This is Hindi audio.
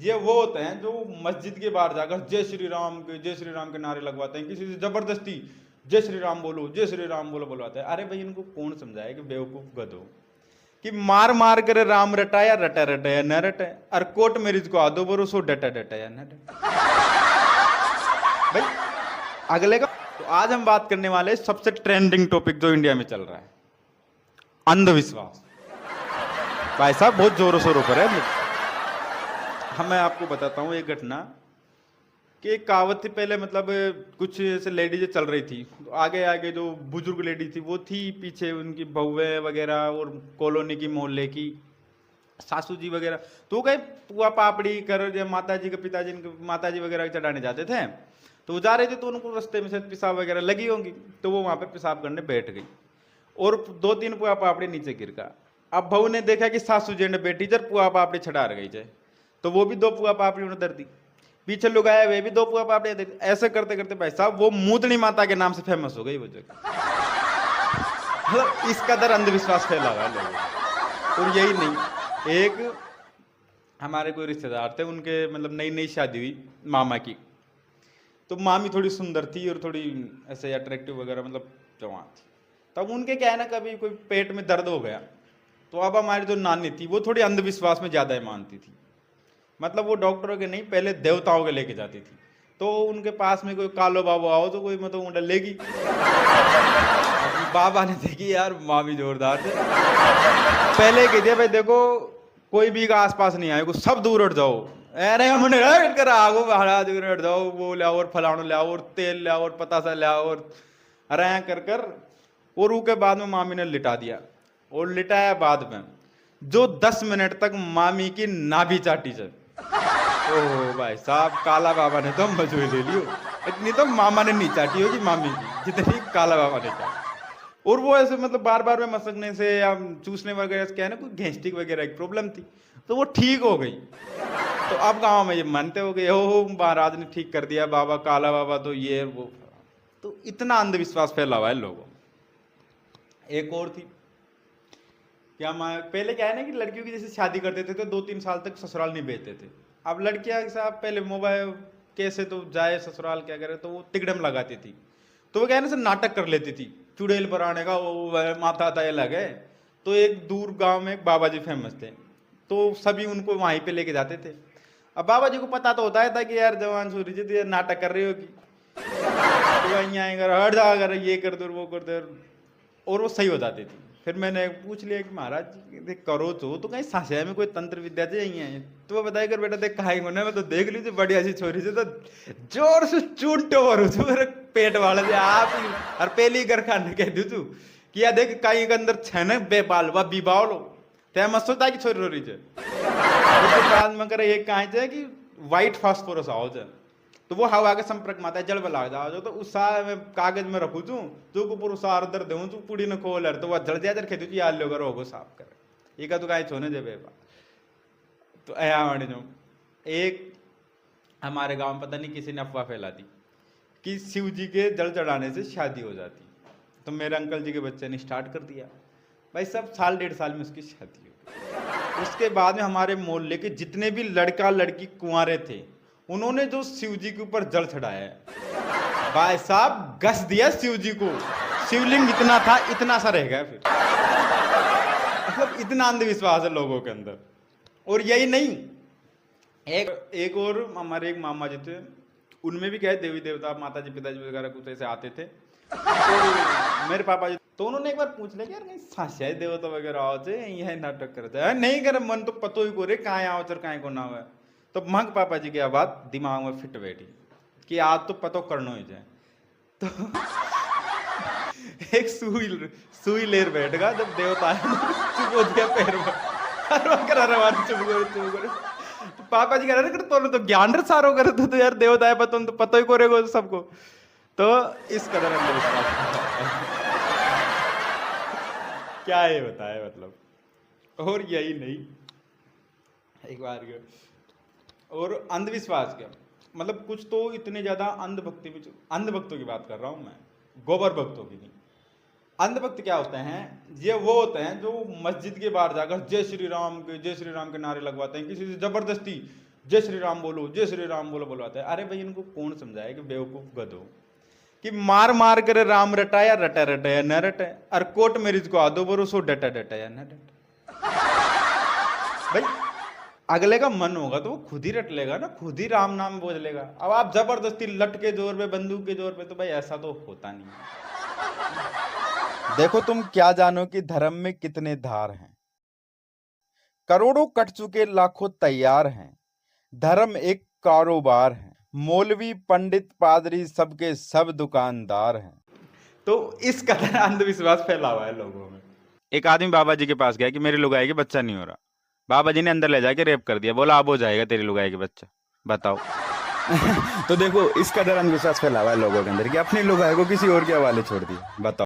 ये वो होते हैं जो मस्जिद के बाहर जाकर जय श्री राम के नारे लगवाते हैं, किसी से जबरदस्ती जय श्री राम बोलो बुलवाते हैं। अरे भाई इनको कौन समझाए कि बेवकूफ गधो कि मार मार कर राम रटाया रटा रटाया न रटे, और कोर्ट मैरिज को आदो बोरो सो डटा डटाया न डटा भाई अगले का। तो आज हम बात करने वाले सबसे ट्रेंडिंग टॉपिक जो इंडिया में चल रहा है, अंधविश्वास। भाई साहब बहुत जोरों शोरों पर है। हम मैं आपको बताता हूँ एक घटना कि एक कहावत थी पहले, मतलब कुछ ऐसे लेडीज चल रही थी, तो आगे आगे जो बुजुर्ग लेडी थी वो थी, पीछे उनकी बहुएं वगैरह और कॉलोनी की मोहल्ले की सासू जी वगैरह, तो वो गए पुआ पापड़ी कर माता जी के पिताजी माता जी वगैरह चढ़ाने जाते थे, तो वो जा रहे थे तो उनको रास्ते में से पेशाब वगैरह लगी होंगी, तो वो वहां पे पेशाब करने बैठ गई और 2-3 पुआ पापड़ी नीचे गिर गया। अब बहू ने देखा कि सासू जी ने बेटी जर पुआ पापड़ी छड़ा गई जाए, तो वो भी 2 पुआ पापड़ी उन्हें दर दी, पीछे लोग आए वे भी 2 पुआ पापड़ी दे दी। ऐसे करते करते भाई साहब वो मूतनी माता के नाम से फेमस हो गई वो जगह। मतलब इस कदर अंधविश्वास फैला हुआ है लोगों। और यही नहीं, एक हमारे कोई रिश्तेदार थे, उनके मतलब नई नई शादी हुई मामा की, तो मामी थोड़ी सुंदर थी और थोड़ी ऐसे अट्रैक्टिव वगैरह, मतलब जवान थी। तब उनके क्या है ना, कभी कोई पेट में दर्द हो गया, तो अब हमारी जो नानी थी वो थोड़ी अंधविश्वास में ज्यादा ही मानती थी, मतलब वो डॉक्टरों के नहीं पहले देवताओं के लेके जाती थी। तो उनके पास में कोई कालो बाबू आओ तो कोई मतलब ऊँट लेगी। बाबा ने देखी यार मामी जोरदार थे, पहले कह दिया भाई देखो कोई भी का आसपास नहीं आएगा, सब दूर हट जाओ। अरे हमने हट कर आगो महाराज हट जाओ, वो ले और फलाणो ले और तेल ले और पतासा ले और अरे कर कर। और के बाद में मामी ने लिटा दिया, और लिटाया बाद में जो 10 मिनट तक मामी की नाभि चाटी चल। ओह भाई साहब काला बाबा ने तो मजूरी ले लियो, इतनी तो मामा ने नहीं चाटी होगी मामी की जितनी काला बाबा ने चाटी। और वो ऐसे मतलब बार बार में मसकने से या चूसने वगैरह से क्या है ना, कोई गैस्ट्रिक वगैरह की प्रॉब्लम थी, तो वो ठीक हो गई। तो अब गाँव में ये मानते हो गए हो महाराज ने ठीक कर दिया, बाबा काला बाबा तो ये वो, तो इतना अंधविश्वास फैला हुआ है लोगों। एक और थी क्या, पहले क्या है ना कि लड़कियों की जैसे शादी करते थे तो 2-3 साल तक ससुराल नहीं भेजते थे। अब लड़कियां साहब पहले मोबाइल कैसे तो जाए ससुराल क्या करे, तो वो तिकड़म लगाती थी, तो वो क्या है ना सर नाटक कर लेती थी चुड़ैल पर आने का, वो माथा आता अलग है। तो एक दूर गांव में एक बाबा जी फेमस थे, तो सभी उनको वहीं पे लेके जाते थे। अब बाबा जी को पता तो होता है था कि यार जवान सूरी जी तो नाटक कर रही होगी, तो वहीं हट जा कर ये कर दो वो कर दो, और वो सही हो जाती थी। फिर मैंने पूछ लिया कि महाराज देख करो तो कहीं सासिया में कोई तंत्र विद्या से यही है, तो वो बताया कर बेटा देख कहा होने में तो देख लीजिए बढ़िया सी छोरी से तो जोर से चूंटो और मेरे पेट वाले से आप ही और पहली घर खाने कह दू तू कि यार देख कहीं के अंदर छन बेबाल वा बीबाओ लो ते मत सोचा कि छोरी रोरी से बाद में करे एक कहा है कि व्हाइट फास्फोरस आओ जाए, तो वो हवा के संपर्क में आता है, जल में लग जाओ तो उस में कागज में रखू तू जो को पूरा सार दर दे तू पूरी न खोल तो वह जल जाए खेतू की याद लोग होगो साफ करे ये का तो कहीं छोने दे बेबा। तो ऐ जो एक हमारे गांव में पता नहीं किसी ने अफवाह फैला दी कि शिव जी के जल चढ़ाने से शादी हो जाती, तो मेरे अंकल जी के बच्चे ने स्टार्ट कर दिया भाई, सब 1.5 साल में उसकी शादी हो। उसके बाद में हमारे मोहल्ले के जितने भी लड़का लड़की कुंवारे थे उन्होंने जो शिव जी के ऊपर जल चढ़ाया है भाई साहब घस दिया शिव जी को, शिवलिंग इतना था इतना सा रह गया फिर। मतलब इतना अंधविश्वास है लोगों के अंदर। और यही नहीं, एक और हमारे एक मामा जी थे, उनमें भी क्या देवी देवता माता जी पिताजी वगैरह कुछ ऐसे आते थे, तो मेरे पापा जी तो उन्होंने एक बार पूछ लिया कि यार कहीं सासिया देवता वगैरह आओ थे यही नाटक करते हैं, नहीं करे मन तो पतो ही को रे कहाँ आओ चर कहाँ को ना हुआ। तो मंग पापा जी की बात दिमाग में फिट बैठी कि आज तो पतो करना ही जाए। तो एक सुई लेर बैठ गया जब देवता चुप हो गया पैर में, चुप करे। तो पापा जी कह रहे तो ज्ञान रे सारो करे तो यार देवता है पता तो पता ही करेगा सबको। तो इस कदर क्या है बताए मतलब। और यही नहीं, एक बार और अंधविश्वास क्या मतलब कुछ तो इतने ज्यादा अंधभक्तों की बात कर रहा हूं मैं, गोबर भक्तों की नहीं। अंधभक्त क्या होते हैं, ये वो होते हैं जो मस्जिद के बाहर जाकर जय श्री राम के नारे लगवाते हैं, किसी से जबरदस्ती जय श्री राम बोलो, जय श्री राम बोलो बुलवाते हैं। अरे भाई इनको कौन समझाए कि बेवकूफ गधो कि मार मार कर राम रटाया, रटा रटाया न रटे, और कोर्ट मैरिज को आदो बोलो सो डटा डटाया न डटा। भाई अगले का मन होगा तो वो खुद ही रट लेगा ना, खुद ही राम नाम बोल लेगा। अब आप जबरदस्ती लट के जोर पे, बंदूक के जोर पे, तो भाई ऐसा तो होता नहीं है। देखो तुम क्या जानो कि धर्म में कितने धार हैं, करोड़ों कट चुके लाखों तैयार हैं। धर्म एक कारोबार है, मौलवी पंडित पादरी सबके सब दुकानदार हैं। तो इस कदर अंधविश्वास फैला हुआ है लोगों में। एक आदमी बाबा जी के पास गया कि मेरी लुगाई के बच्चा नहीं हो रहा। बाबा जी ने अंदर ले जाके रेप कर दिया, बोला अब हो जाएगा तेरी लुगाई के बच्चा, बताओ। तो देखो इस कदर अंधविश्वास फैला हुआ है लोगों के अंदर कि अपनी लुगाई को किसी और के हवाले छोड़ दिया, बताओ।